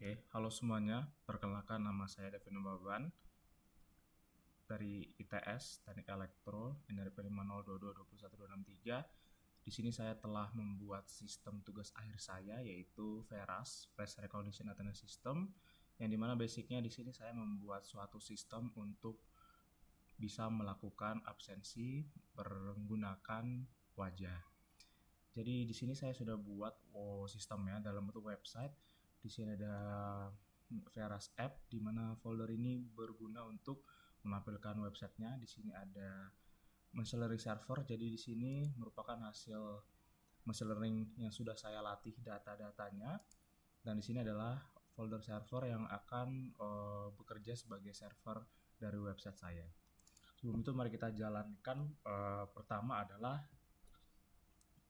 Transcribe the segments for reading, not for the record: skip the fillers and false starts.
Oke, halo semuanya. Perkenalkan nama saya Devin Baban dari ITS Teknik Elektro NRP 502221263. Di sini saya telah membuat sistem tugas akhir saya yaitu VERAS Face Recognition Attendance System, yang dimana basicnya di sini saya membuat suatu sistem untuk bisa melakukan absensi menggunakan wajah. Jadi di sini saya sudah buat sistemnya dalam bentuk website. Di sini ada VERAS App, di mana folder ini berguna untuk menampilkan websitenya. Di sini ada machine learning server. Jadi di sini merupakan hasil machine learning yang sudah saya latih data-datanya. Dan di sini adalah folder server yang akan bekerja sebagai server dari website saya. Sebelum itu mari kita jalankan. Pertama adalah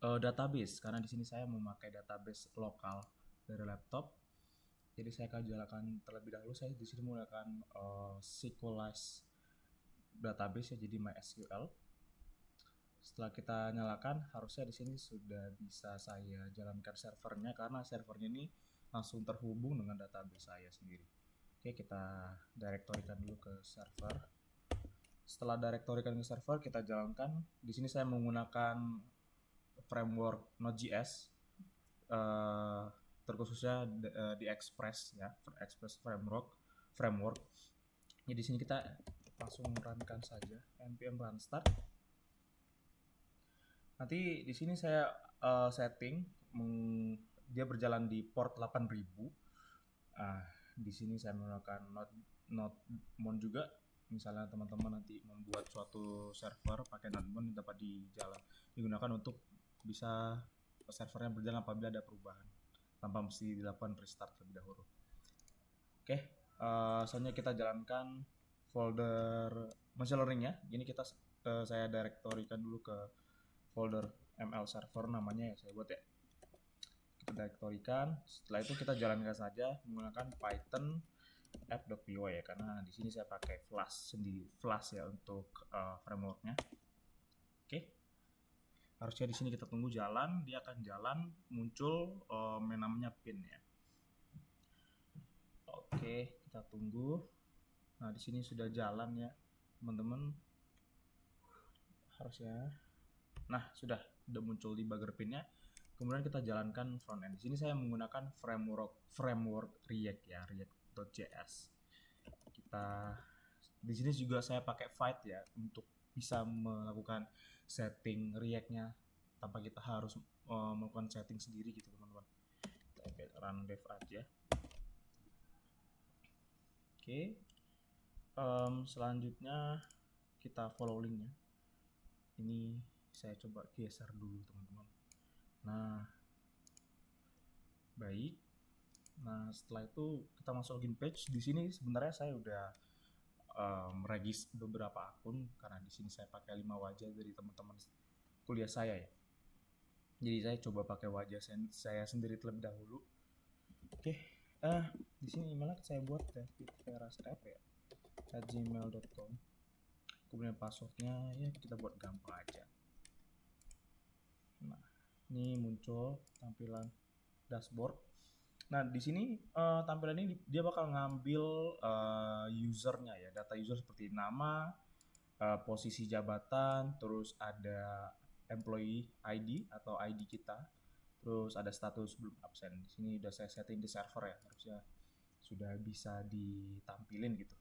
database, karena di sini saya memakai database lokal dari laptop. Jadi saya akan jalankan terlebih dahulu. Saya di sini menggunakan SQLite database ya, jadi MySQL. Setelah kita nyalakan, harusnya di sini sudah bisa saya jalankan servernya, karena servernya ini langsung terhubung dengan database saya sendiri. Oke, kita directorykan dulu ke server. Setelah directorykan ke server, kita jalankan. Di sini saya menggunakan framework Node.js, terkhususnya di Express ya, Express framework. Jadi di sini kita langsung runkan saja npm run start. Nanti di sini saya setting dia berjalan di port 8000. Di sini saya menggunakan Node juga. Misalnya teman-teman nanti membuat suatu server pakai Node dapat digunakan untuk bisa servernya berjalan apabila ada perubahan tanpa mesti dilakukan restart terlebih dahulu. Oke, selanjutnya kita jalankan folder machine learning ya. Ini saya directorykan dulu ke folder ML server, namanya ya saya buat ya. Kita directorykan. Setelah itu kita jalankan saja menggunakan Python app.py ya, karena di sini saya pakai Flash ya untuk frameworknya. Oke. Harusnya di sini kita tunggu jalan, dia akan jalan, muncul namanya pin ya. Oke, kita tunggu. Nah, di sini sudah jalan ya, teman-teman. Harusnya. Nah, sudah muncul di debugger pinnya. Kemudian kita jalankan front end. Di sini saya menggunakan framework React ya, React.js. Di sini juga saya pakai Vite ya untuk bisa melakukan setting React-nya tanpa kita harus melakukan setting sendiri gitu teman-teman. Kita run dev aja. Oke. Selanjutnya kita follow linknya. Ini saya coba geser dulu teman-teman. Nah, baik. Nah, setelah itu kita masuk login page. Di sini sebenarnya saya udah meregis beberapa akun, karena di sini saya pakai 5 wajah dari teman-teman kuliah saya ya. Jadi saya coba pakai wajah saya sendiri terlebih dahulu. Oke, di sini emailnya saya buat davidverasapp ya @gmail.com. Kemudian passwordnya ya kita buat gampang aja. Nah, ini muncul tampilan dashboard. Nah, di sini tampilan ini dia bakal ngambil usernya ya, data user seperti nama, posisi jabatan, terus ada employee ID atau ID kita, terus ada status belum absen. Di sini udah saya setting di server ya, harusnya sudah bisa ditampilin gitu.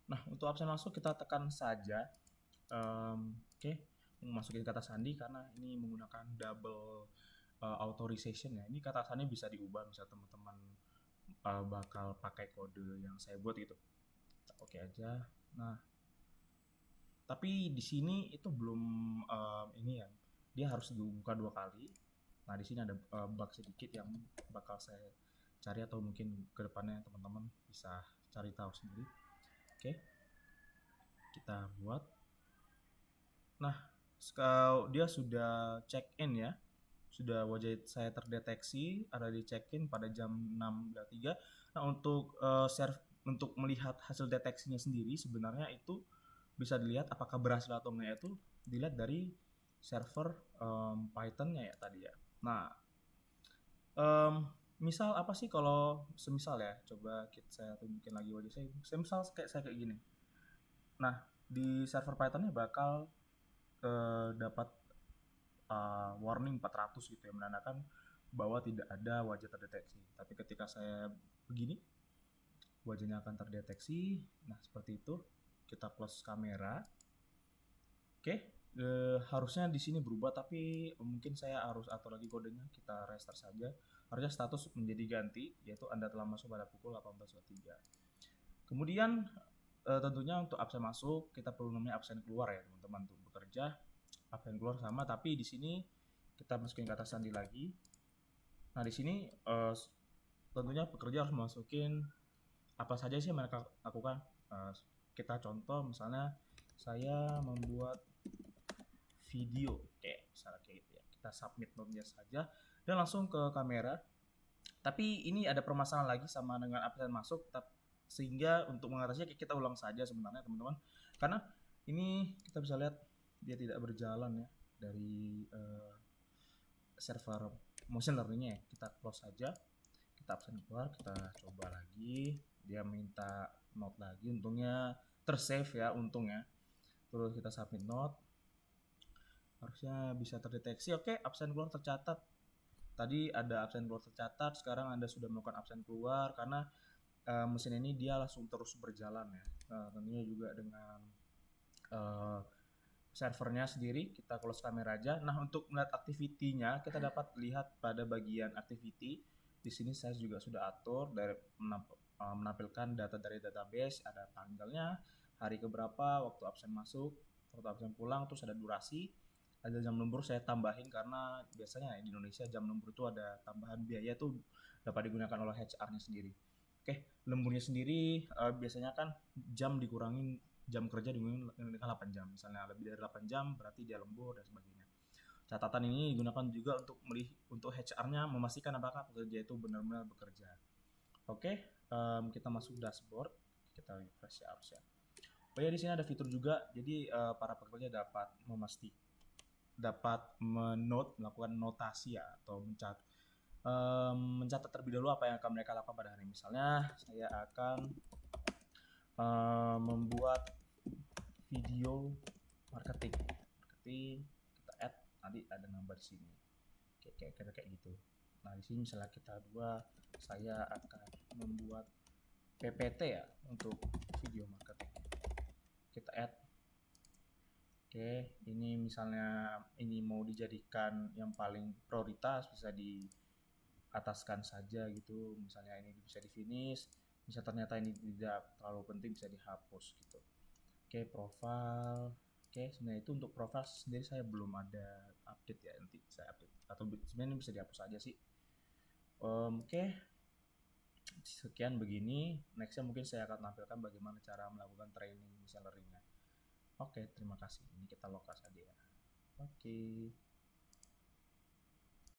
Nah, untuk absen masuk kita tekan saja. Oke, masukin kata sandi karena ini menggunakan double authorization ya. Ini kata sandi bisa diubah misalnya teman-teman bakal pakai kode yang saya buat gitu. Oke aja. Nah, tapi di sini itu belum ini ya. Dia harus dibuka 2 kali. Nah, di sini ada bug sedikit yang bakal saya cari, atau mungkin kedepannya teman-teman bisa cari tahu sendiri. Oke, kita buat. Nah, dia sudah check in ya. Sudah wajah saya terdeteksi ada di check in pada jam 6.03. Nah, untuk melihat hasil deteksinya sendiri sebenarnya itu bisa dilihat apakah berhasil atau enggak, itu dilihat dari server Python-nya ya tadi ya. Nah, misal apa sih kalau semisal ya, coba saya tunjukin lagi wajah saya. Semisal kayak saya kayak gini. Nah, di server Pythonnya bakal dapat warning 400 gitu ya, menandakan bahwa tidak ada wajah terdeteksi. Tapi ketika saya begini, wajahnya akan terdeteksi. Nah, seperti itu. Kita close kamera. Oke, harusnya di sini berubah, tapi mungkin saya harus atur lagi kodenya. Kita restart saja. Harusnya status menjadi ganti, yaitu Anda telah masuk pada pukul 18.03. Kemudian tentunya untuk absen masuk, kita perlu namanya absen keluar ya teman-teman, untuk bekerja. Absen keluar sama, tapi di sini kita masukin kata sandi lagi. Nah, di sini tentunya pekerja harus masukin apa saja sih yang mereka lakukan. Kita contoh misalnya saya membuat video kayak misalnya kayak gitu ya. Kita submit note-nya saja dan langsung ke kamera. Tapi ini ada permasalahan lagi sama dengan absen masuk, sehingga untuk mengatasinya kita ulang saja sebenarnya teman-teman. Karena ini kita bisa lihat dia tidak berjalan ya dari server motion learning-nya ya. Kita close saja. Kita absen keluar, kita coba lagi. Dia minta note lagi, untungnya tersave ya, untungnya. Terus kita submit note, harusnya bisa terdeteksi. Oke, absen keluar tercatat. Tadi ada absen keluar tercatat, sekarang Anda sudah melakukan absen keluar karena mesin ini dia langsung terus berjalan ya. Tentunya juga dengan servernya sendiri. Kita close kamera aja. Nah, untuk melihat activity-nya kita dapat lihat pada bagian activity. Di sini saya juga sudah atur dari menampilkan data dari database, ada tanggalnya, hari keberapa, waktu absen masuk, waktu absen pulang, terus ada durasi, ada jam lembur saya tambahin karena biasanya di Indonesia jam lembur itu ada tambahan biaya tuh dapat digunakan oleh HR-nya sendiri. Oke, lemburnya sendiri biasanya kan jam dikurangin, jam kerja dengan 8 jam. Misalnya lebih dari 8 jam berarti dia lembur dan sebagainya. Catatan ini digunakan juga untuk HR-nya memastikan apakah pekerja itu benar-benar bekerja. Oke, kita masuk dashboard, kita refresh ya harusnya. Oh ya, di sini ada fitur juga, jadi para pekerja dapat melakukan notasi ya, atau mencatat terlebih dahulu apa yang akan mereka lakukan pada hari. Misalnya saya akan membuat video marketing, kita add, nanti ada nomor di sini, kayak gitu. Nah, di sini misalnya kita saya akan membuat PPT ya untuk video marketing, kita add. Oke, ini misalnya ini mau dijadikan yang paling prioritas, bisa diataskan saja gitu. Misalnya ini bisa di finish, bisa ternyata ini tidak terlalu penting, bisa dihapus gitu. Oke, profile. Oke, sebenarnya itu untuk profile sendiri saya belum ada update ya, nanti saya update. Atau sebenarnya bisa dihapus aja sih. Oke, sekian begini. Nextnya mungkin saya akan tampilkan bagaimana cara melakukan training machine learning-nya. Oke, terima kasih. Ini kita lokas aja ya. Oke.